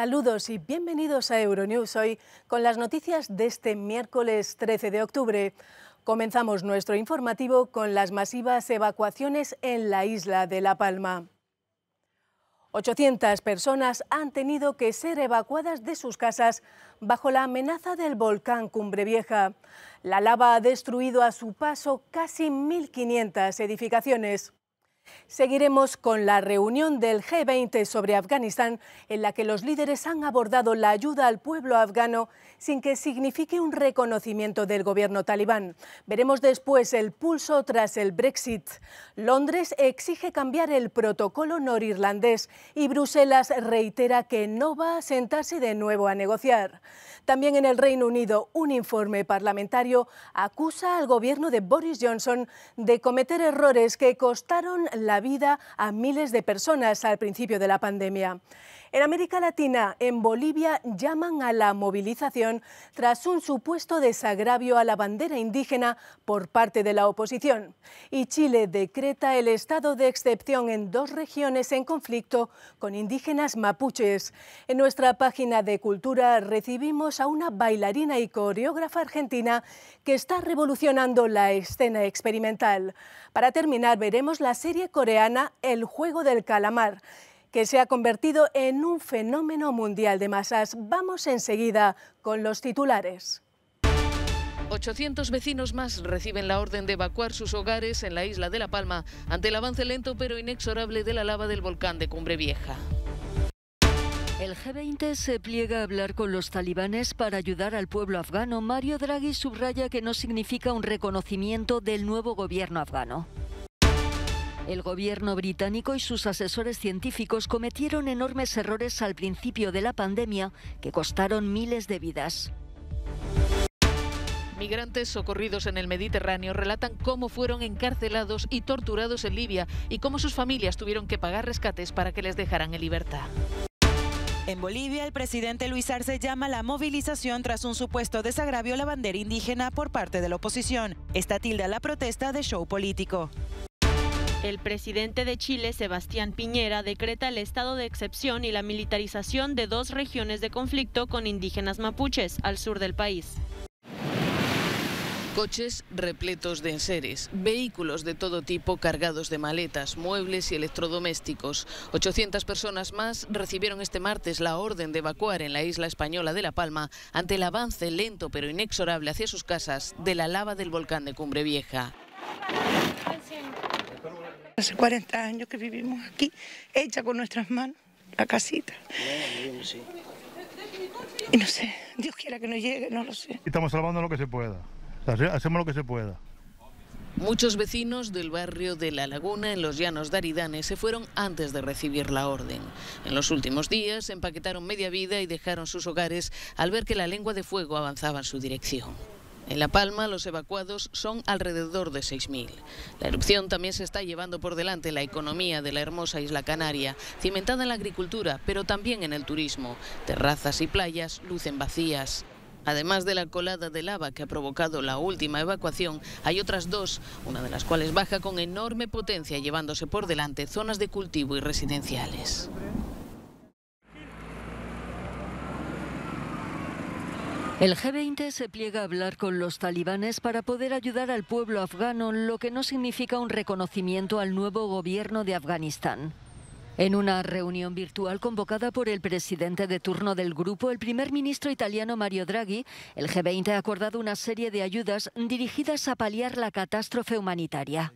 Saludos y bienvenidos a Euronews hoy con las noticias de este miércoles 13 de octubre. Comenzamos nuestro informativo con las masivas evacuaciones en la isla de La Palma. 800 personas han tenido que ser evacuadas de sus casas bajo la amenaza del volcán Cumbre Vieja. La lava ha destruido a su paso casi 1.500 edificaciones. Seguiremos con la reunión del G20 sobre Afganistán, en la que los líderes han abordado la ayuda al pueblo afgano sin que signifique un reconocimiento del gobierno talibán. Veremos después el pulso tras el Brexit. Londres exige cambiar el protocolo norirlandés y Bruselas reitera que no va a sentarse de nuevo a negociar. También en el Reino Unido, un informe parlamentario acusa al gobierno de Boris Johnson de cometer errores que costaron la vida a miles de personas al principio de la pandemia. En América Latina, en Bolivia, llaman a la movilización tras un supuesto desagravio a la bandera indígena por parte de la oposición. Y Chile decreta el estado de excepción en 2 regiones en conflicto con indígenas mapuches. En nuestra página de cultura recibimos a una bailarina y coreógrafa argentina que está revolucionando la escena experimental. Para terminar, veremos la serie coreana El juego del calamar, que se ha convertido en un fenómeno mundial de masas. Vamos enseguida con los titulares. 800 vecinos más reciben la orden de evacuar sus hogares en la isla de La Palma ante el avance lento pero inexorable de la lava del volcán de Cumbre Vieja. El G20 se pliega a hablar con los talibanes para ayudar al pueblo afgano. Mario Draghi subraya que no significa un reconocimiento del nuevo gobierno afgano. El gobierno británico y sus asesores científicos cometieron enormes errores al principio de la pandemia que costaron miles de vidas. Migrantes socorridos en el Mediterráneo relatan cómo fueron encarcelados y torturados en Libia y cómo sus familias tuvieron que pagar rescates para que les dejaran en libertad. En Bolivia, el presidente Luis Arce llama a la movilización tras un supuesto desagravio a la bandera indígena por parte de la oposición. Esta tilda la protesta de show político. El presidente de Chile, Sebastián Piñera, decreta el estado de excepción y la militarización de 2 regiones de conflicto con indígenas mapuches al sur del país. Coches repletos de enseres, vehículos de todo tipo cargados de maletas, muebles y electrodomésticos. 800 personas más recibieron este martes la orden de evacuar en la isla española de La Palma ante el avance lento pero inexorable hacia sus casas de la lava del volcán de Cumbre Vieja. Hace 40 años que vivimos aquí, hecha con nuestras manos, la casita. Y no sé, Dios quiera que no llegue, no lo sé. Estamos salvando lo que se pueda, hacemos lo que se pueda. Muchos vecinos del barrio de La Laguna, en los llanos de Aridane, se fueron antes de recibir la orden. En los últimos días empaquetaron media vida y dejaron sus hogares al ver que la lengua de fuego avanzaba en su dirección. En La Palma, los evacuados son alrededor de 6.000. La erupción también se está llevando por delante la economía de la hermosa isla canaria, cimentada en la agricultura, pero también en el turismo. Terrazas y playas lucen vacías. Además de la colada de lava que ha provocado la última evacuación, hay otras 2, una de las cuales baja con enorme potencia, llevándose por delante zonas de cultivo y residenciales. El G20 se pliega a hablar con los talibanes para poder ayudar al pueblo afgano, lo que no significa un reconocimiento al nuevo gobierno de Afganistán. En una reunión virtual convocada por el presidente de turno del grupo, el primer ministro italiano Mario Draghi, el G20 ha acordado una serie de ayudas dirigidas a paliar la catástrofe humanitaria.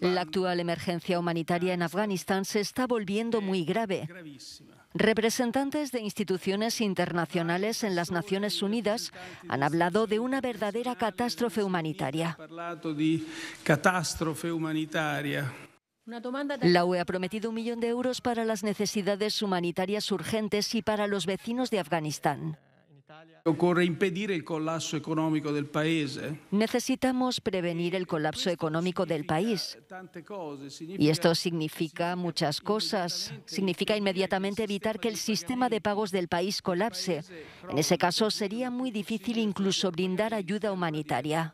La actual emergencia humanitaria en Afganistán se está volviendo muy grave. Representantes de instituciones internacionales en las Naciones Unidas han hablado de una verdadera catástrofe humanitaria. La UE ha prometido 1 millón de euros para las necesidades humanitarias urgentes y para los vecinos de Afganistán. Necesitamos prevenir el colapso económico del país. Y esto significa muchas cosas. Significa inmediatamente evitar que el sistema de pagos del país colapse. En ese caso sería muy difícil incluso brindar ayuda humanitaria.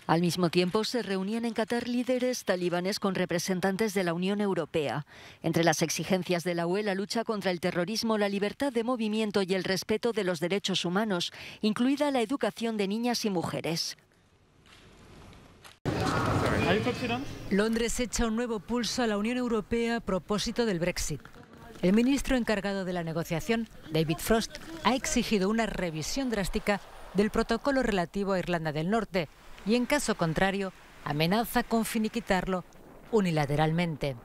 Al mismo tiempo, se reunían en Qatar líderes talibanes con representantes de la Unión Europea. Entre las exigencias de la UE, la lucha contra el terrorismo, la libertad de movimiento y el respeto de los derechos humanos, incluida la educación de niñas y mujeres. Londres echa un nuevo pulso a la Unión Europea a propósito del Brexit. El ministro encargado de la negociación, David Frost, ha exigido una revisión drástica del protocolo relativo a Irlanda del Norte y, en caso contrario, amenaza con finiquitarlo unilateralmente.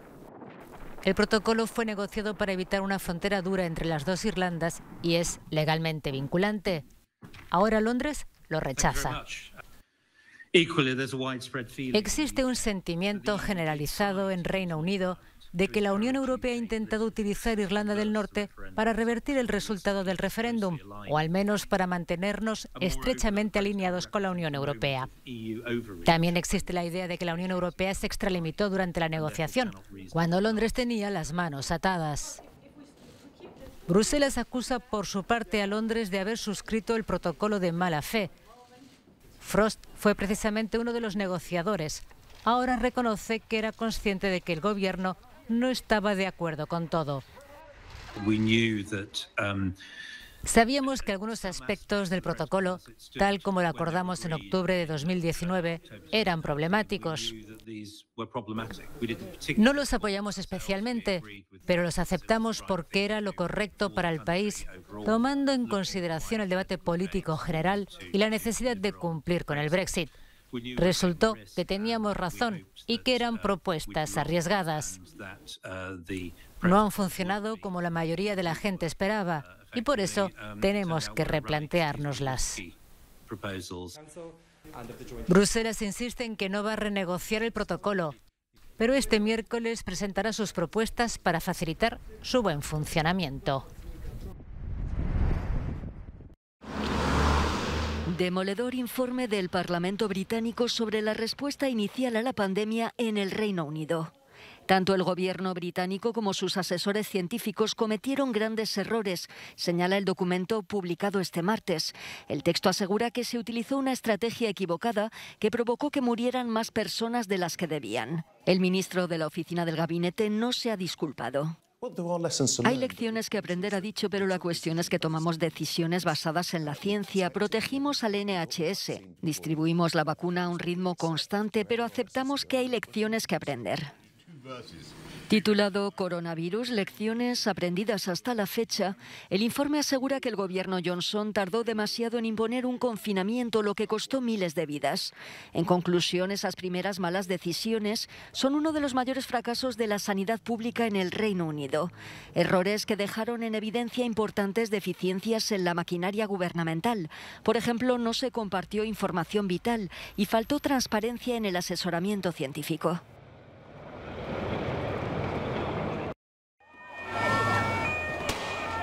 El protocolo fue negociado para evitar una frontera dura entre las dos Irlandas y es legalmente vinculante. Ahora Londres lo rechaza. Existe un sentimiento generalizado en Reino Unido de que la Unión Europea ha intentado utilizar Irlanda del Norte para revertir el resultado del referéndum, o al menos para mantenernos estrechamente alineados con la Unión Europea. También existe la idea de que la Unión Europea se extralimitó durante la negociación, cuando Londres tenía las manos atadas. Bruselas acusa por su parte a Londres de haber suscrito el protocolo de mala fe. Frost fue precisamente uno de los negociadores. Ahora reconoce que era consciente de que el gobierno no estaba de acuerdo con todo. Sabíamos que algunos aspectos del protocolo, tal como lo acordamos en octubre de 2019, eran problemáticos. No los apoyamos especialmente, pero los aceptamos porque era lo correcto para el país, tomando en consideración el debate político general y la necesidad de cumplir con el Brexit. Resultó que teníamos razón y que eran propuestas arriesgadas. No han funcionado como la mayoría de la gente esperaba y por eso tenemos que replanteárnoslas. Bruselas insiste en que no va a renegociar el protocolo, pero este miércoles presentará sus propuestas para facilitar su buen funcionamiento. Demoledor informe del Parlamento británico sobre la respuesta inicial a la pandemia en el Reino Unido. Tanto el gobierno británico como sus asesores científicos cometieron grandes errores, señala el documento publicado este martes. El texto asegura que se utilizó una estrategia equivocada que provocó que murieran más personas de las que debían. El ministro de la oficina del gabinete no se ha disculpado. Hay lecciones que aprender, ha dicho, pero la cuestión es que tomamos decisiones basadas en la ciencia. Protegimos al NHS, distribuimos la vacuna a un ritmo constante, pero aceptamos que hay lecciones que aprender. Titulado Coronavirus, lecciones aprendidas hasta la fecha, el informe asegura que el gobierno Johnson tardó demasiado en imponer un confinamiento, lo que costó miles de vidas. En conclusión, esas primeras malas decisiones son uno de los mayores fracasos de la sanidad pública en el Reino Unido. Errores que dejaron en evidencia importantes deficiencias en la maquinaria gubernamental. Por ejemplo, no se compartió información vital y faltó transparencia en el asesoramiento científico.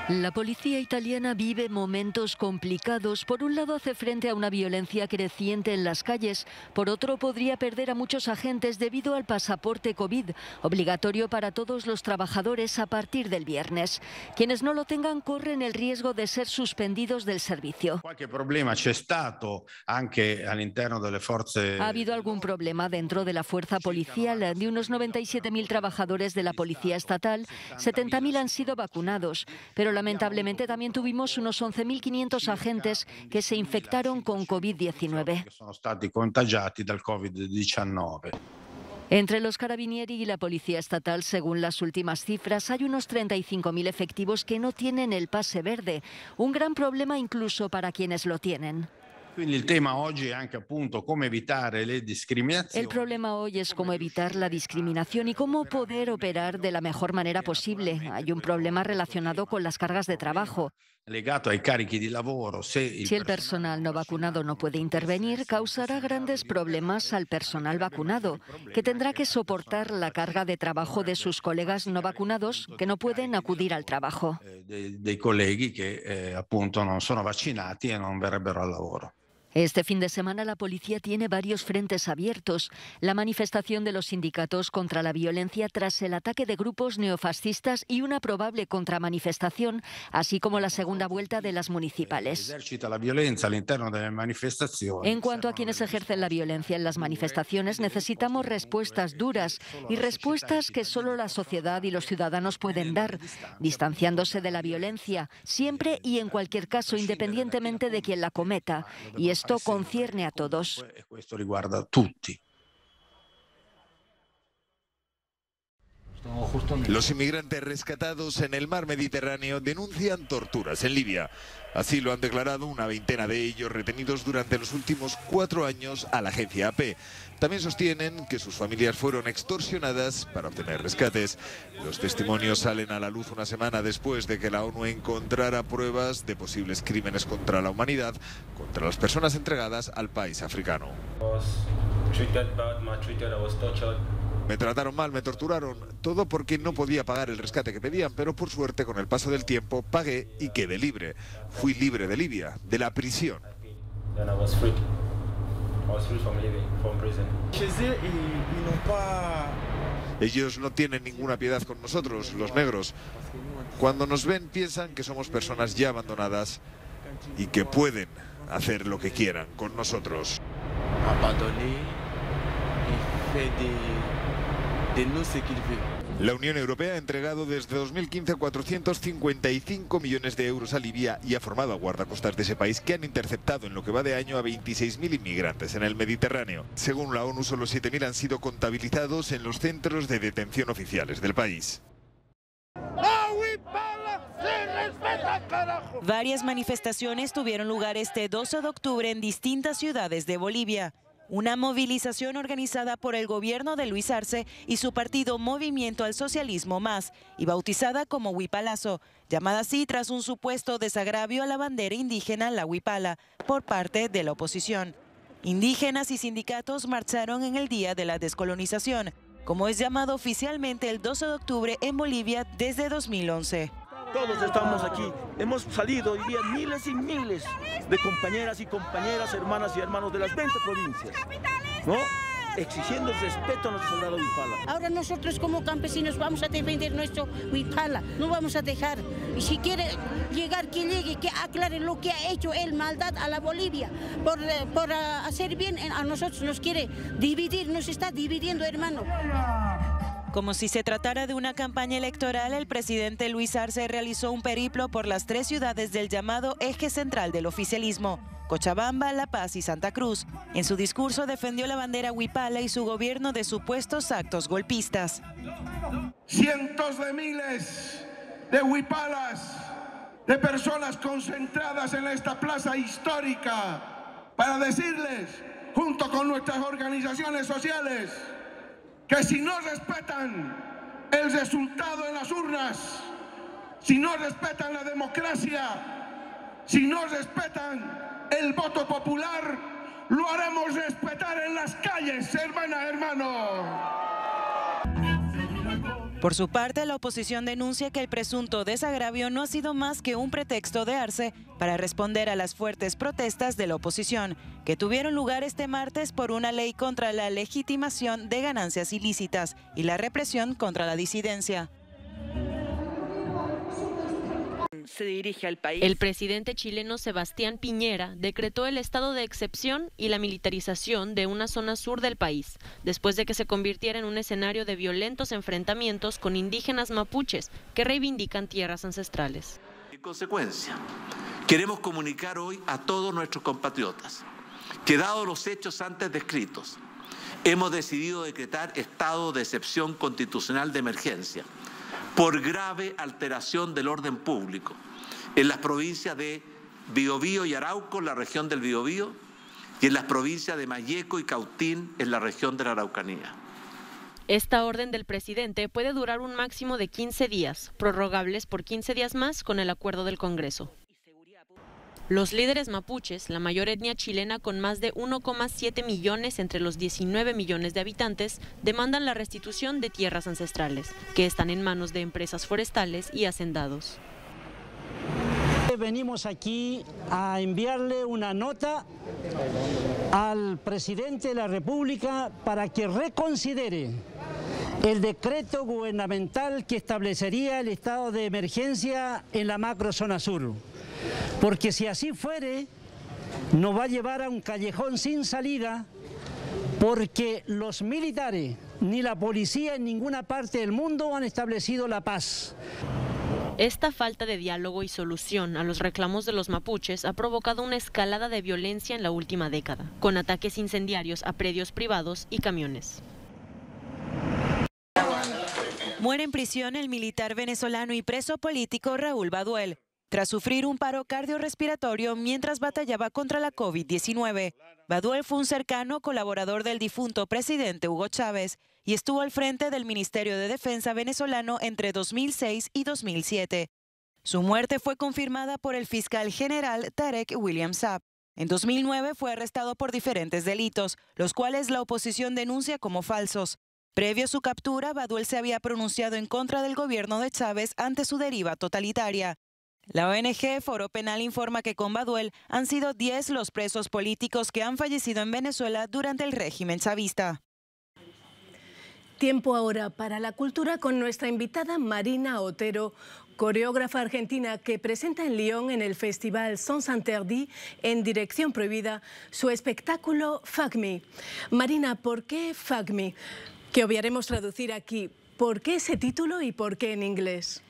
La policía italiana vive momentos complicados. Por un lado, hace frente a una violencia creciente en las calles. Por otro, podría perder a muchos agentes debido al pasaporte COVID, obligatorio para todos los trabajadores a partir del viernes. Quienes no lo tengan corren el riesgo de ser suspendidos del servicio. Ha habido algún problema dentro de la fuerza policial. De unos 97.000 trabajadores de la policía estatal, 70.000 han sido vacunados, pero lamentablemente también tuvimos unos 11.500 agentes que se infectaron con COVID-19. Entre los carabinieri y la policía estatal, según las últimas cifras, hay unos 35.000 efectivos que no tienen el pase verde, un gran problema incluso para quienes lo tienen. El problema hoy es cómo evitar la discriminación y cómo poder operar de la mejor manera posible. Hay un problema relacionado con las cargas de trabajo. Si el personal no vacunado no puede intervenir, causará grandes problemas al personal vacunado, que tendrá que soportar la carga de trabajo de sus colegas no vacunados que no pueden acudir al trabajo. Este fin de semana la policía tiene varios frentes abiertos. La manifestación de los sindicatos contra la violencia tras el ataque de grupos neofascistas y una probable contramanifestación, así como la segunda vuelta de las municipales. En cuanto a quienes ejercen la violencia en las manifestaciones, necesitamos respuestas duras y respuestas que solo la sociedad y los ciudadanos pueden dar, distanciándose de la violencia, siempre y en cualquier caso, independientemente de quien la cometa. Y esto concierne a todos. Los inmigrantes rescatados en el mar Mediterráneo denuncian torturas en Libia. Así lo han declarado una veintena de ellos retenidos durante los últimos 4 años a la agencia AP. También sostienen que sus familias fueron extorsionadas para obtener rescates. Los testimonios salen a la luz una semana después de que la ONU encontrara pruebas de posibles crímenes contra la humanidad contra las personas entregadas al país africano. Me trataron mal, me torturaron, todo porque no podía pagar el rescate que pedían, pero por suerte con el paso del tiempo pagué y quedé libre. Fui libre de Libia, de la prisión. Ellos no tienen ninguna piedad con nosotros, los negros. Cuando nos ven piensan que somos personas ya abandonadas y que pueden hacer lo que quieran con nosotros. La Unión Europea ha entregado desde 2015 455 millones de euros a Libia y ha formado a guardacostas de ese país que han interceptado en lo que va de año a 26.000 inmigrantes en el Mediterráneo. Según la ONU, solo 7.000 han sido contabilizados en los centros de detención oficiales del país. Varias manifestaciones tuvieron lugar este 12 de octubre en distintas ciudades de Bolivia. Una movilización organizada por el gobierno de Luis Arce y su partido Movimiento al Socialismo Más, y bautizada como Huipalazo, llamada así tras un supuesto desagravio a la bandera indígena, la huipala, por parte de la oposición. Indígenas y sindicatos marcharon en el Día de la Descolonización, como es llamado oficialmente el 12 de octubre en Bolivia desde 2011. Todos estamos aquí, hemos salido hoy día miles y miles de compañeras y compañeras, hermanas y hermanos de las 20 provincias, ¿no? Exigiendo el respeto a nuestro soldado huipala. Ahora nosotros como campesinos vamos a defender nuestro huipala, no vamos a dejar. Y si quiere llegar, que llegue, que aclare lo que ha hecho él, maldad a la Bolivia. Por hacer bien a nosotros nos quiere dividir, nos está dividiendo, hermano. Como si se tratara de una campaña electoral, el presidente Luis Arce realizó un periplo por las 3 ciudades del llamado eje central del oficialismo, Cochabamba, La Paz y Santa Cruz. En su discurso defendió la bandera huipala y su gobierno de supuestos actos golpistas. Cientos de miles de huipalas, de personas concentradas en esta plaza histórica, para decirles, junto con nuestras organizaciones sociales, que si no respetan el resultado en las urnas, si no respetan la democracia, si no respetan el voto popular, lo haremos respetar en las calles, hermano. Por su parte, la oposición denuncia que el presunto desagravio no ha sido más que un pretexto de Arce para responder a las fuertes protestas de la oposición, que tuvieron lugar este martes por una ley contra la legitimación de ganancias ilícitas y la represión contra la disidencia. Se dirige al país. El presidente chileno Sebastián Piñera decretó el estado de excepción y la militarización de una zona sur del país, después de que se convirtiera en un escenario de violentos enfrentamientos con indígenas mapuches que reivindican tierras ancestrales. En consecuencia, queremos comunicar hoy a todos nuestros compatriotas que, dados los hechos antes descritos, hemos decidido decretar estado de excepción constitucional de emergencia por grave alteración del orden público en las provincias de Biobío y Arauco, en la región del Biobío, y en las provincias de Malleco y Cautín, en la región de la Araucanía. Esta orden del presidente puede durar un máximo de 15 días, prorrogables por 15 días más con el acuerdo del Congreso. Los líderes mapuches, la mayor etnia chilena con más de 1,7 millones entre los 19 millones de habitantes, demandan la restitución de tierras ancestrales, que están en manos de empresas forestales y hacendados. venimos aquí a enviarle una nota al presidente de la República para que reconsidere el decreto gubernamental que establecería el estado de emergencia en la macrozona sur. Porque si así fuere, nos va a llevar a un callejón sin salida, porque los militares ni la policía en ninguna parte del mundo han establecido la paz. Esta falta de diálogo y solución a los reclamos de los mapuches ha provocado una escalada de violencia en la última década, con ataques incendiarios a predios privados y camiones. Muere en prisión el militar venezolano y preso político Raúl Baduel, tras sufrir un paro cardiorrespiratorio mientras batallaba contra la COVID-19. Baduel fue un cercano colaborador del difunto presidente Hugo Chávez y estuvo al frente del Ministerio de Defensa venezolano entre 2006 y 2007. Su muerte fue confirmada por el fiscal general Tarek William Saab. En 2009 fue arrestado por diferentes delitos, los cuales la oposición denuncia como falsos. Previo a su captura, Baduel se había pronunciado en contra del gobierno de Chávez ante su deriva totalitaria. La ONG Foro Penal informa que con Baduel han sido 10 los presos políticos que han fallecido en Venezuela durante el régimen chavista. Tiempo ahora para la cultura con nuestra invitada Marina Otero, coreógrafa argentina que presenta en Lyon en el Festival Sons Interdits en Dirección Prohibida su espectáculo Fuck Me. Marina, ¿por qué Fuck Me? Que obviaremos traducir aquí. ¿Por qué ese título y por qué en inglés?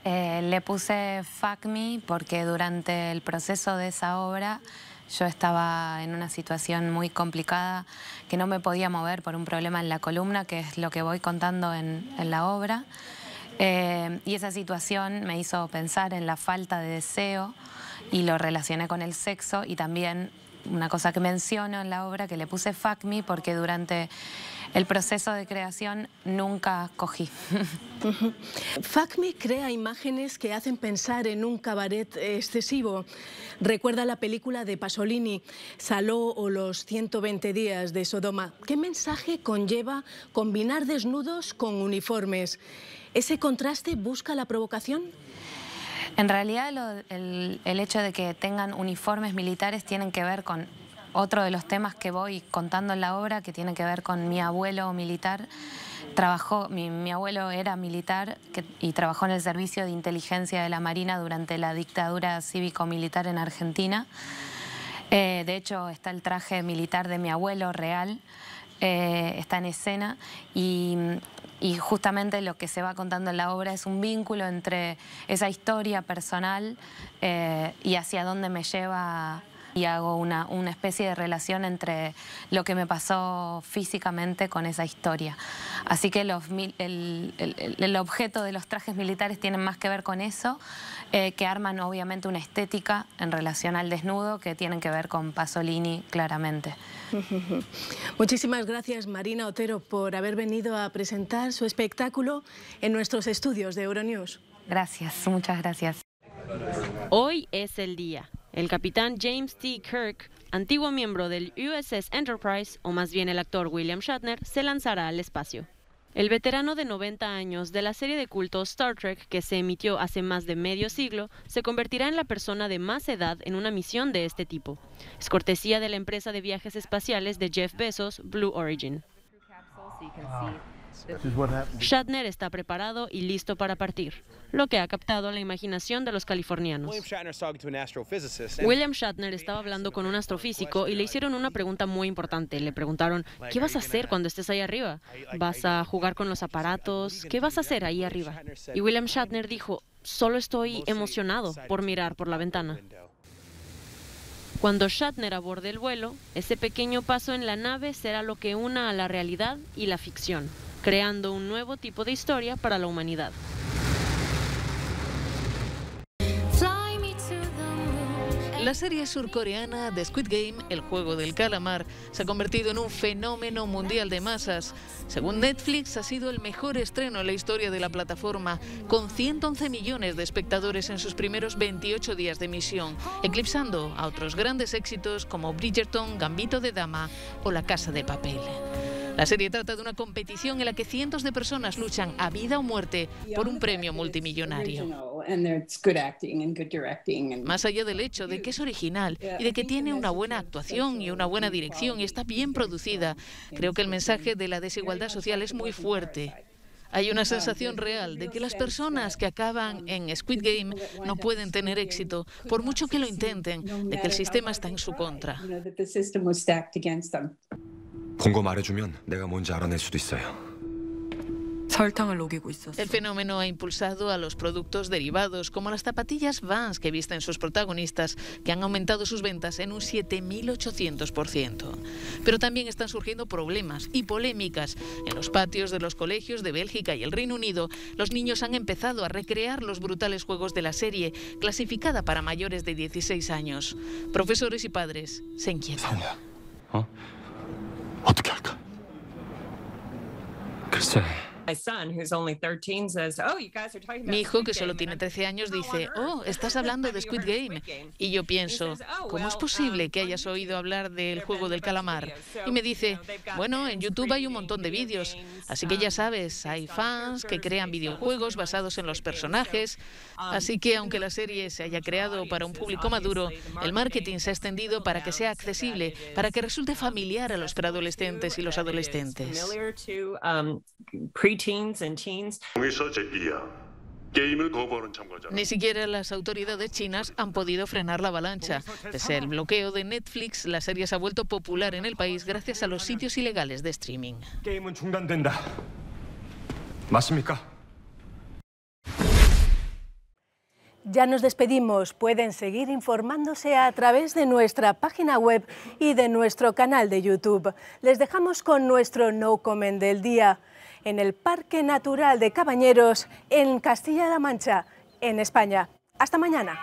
Le puse Fuck Me porque durante el proceso de esa obra yo estaba en una situación muy complicada, que no me podía mover por un problema en la columna, que es lo que voy contando en la obra. Y esa situación me hizo pensar en la falta de deseo y lo relacioné con el sexo, y también una cosa que menciono en la obra, que le puse Fuck Me porque durante el proceso de creación nunca cogí. Fuck Me crea imágenes que hacen pensar en un cabaret excesivo. Recuerda la película de Pasolini, Saló o los 120 días de Sodoma. ¿Qué mensaje conlleva combinar desnudos con uniformes? ¿Ese contraste busca la provocación? En realidad el hecho de que tengan uniformes militares tienen que ver con otro de los temas que voy contando en la obra, que tiene que ver con mi abuelo militar. Mi abuelo era militar y trabajó en el servicio de inteligencia de la Marina durante la dictadura cívico-militar en Argentina. De hecho, está el traje militar de mi abuelo real, está en escena, y justamente lo que se va contando en la obra es un vínculo entre esa historia personal y hacia dónde me lleva, y hago una especie de relación entre lo que me pasó físicamente con esa historia. Así que el objeto de los trajes militares tienen más que ver con eso, que arman obviamente una estética en relación al desnudo que tienen que ver con Pasolini claramente. Muchísimas gracias, Marina Otero, por haber venido a presentar su espectáculo en nuestros estudios de Euronews. Gracias, muchas gracias. Hoy es el día. El capitán James T. Kirk, antiguo miembro del USS Enterprise, o más bien el actor William Shatner, se lanzará al espacio. El veterano de 90 años de la serie de culto Star Trek, que se emitió hace más de medio siglo, se convertirá en la persona de más edad en una misión de este tipo. Es cortesía de la empresa de viajes espaciales de Jeff Bezos, Blue Origin. Shatner está preparado y listo para partir, lo que ha captado la imaginación de los californianos. William Shatner estaba hablando con un astrofísico y le hicieron una pregunta muy importante. Le preguntaron, ¿qué vas a hacer cuando estés ahí arriba? ¿Vas a jugar con los aparatos? ¿Qué vas a hacer ahí arriba? Y William Shatner dijo, solo estoy emocionado por mirar por la ventana. Cuando Shatner aborde el vuelo, ese pequeño paso en la nave será lo que una a la realidad y la ficción, creando un nuevo tipo de historia para la humanidad. La serie surcoreana The Squid Game, el juego del calamar, se ha convertido en un fenómeno mundial de masas. Según Netflix, ha sido el mejor estreno en la historia de la plataforma, con 111 millones de espectadores en sus primeros 28 días de emisión, eclipsando a otros grandes éxitos como Bridgerton, Gambito de Dama o La Casa de Papel. La serie trata de una competición en la que cientos de personas luchan a vida o muerte por un premio multimillonario. Más allá del hecho de que es original y de que tiene una buena actuación y una buena dirección y está bien producida, creo que el mensaje de la desigualdad social es muy fuerte. Hay una sensación real de que las personas que acaban en Squid Game no pueden tener éxito, por mucho que lo intenten, de que el sistema está en su contra. 본 거 말해주면 내가 뭔지 알아낼 수도 있어요. El fenómeno ha impulsado a los productos derivados, como las zapatillas Vans que visten sus protagonistas, que han aumentado sus ventas en un 7.800%. Pero también están surgiendo problemas y polémicas. En los patios de los colegios de Bélgica y el Reino Unido, los niños han empezado a recrear los brutales juegos de la serie, clasificada para mayores de 16 años. Profesores y padres se inquietan. 어떻게 할까? 글쎄. Mi hijo, que solo tiene 13 años, dice, oh, estás hablando de Squid Game. Y yo pienso, ¿cómo es posible que hayas oído hablar del juego del calamar? Y me dice, bueno, en YouTube hay un montón de vídeos. Así que ya sabes, hay fans que crean videojuegos basados en los personajes. Así que aunque la serie se haya creado para un público maduro, el marketing se ha extendido para que sea accesible, para que resulte familiar a los preadolescentes y los adolescentes. Ni siquiera las autoridades chinas han podido frenar la avalancha. Pese al bloqueo de Netflix, la serie se ha vuelto popular en el país gracias a los sitios ilegales de streaming. 게임은 중단된다. 맞습니까? Ya nos despedimos. Pueden seguir informándose a través de nuestra página web y de nuestro canal de YouTube. Les dejamos con nuestro No Comment del día. En el Parque Natural de Cabañeros, en Castilla-La Mancha, en España. Hasta mañana.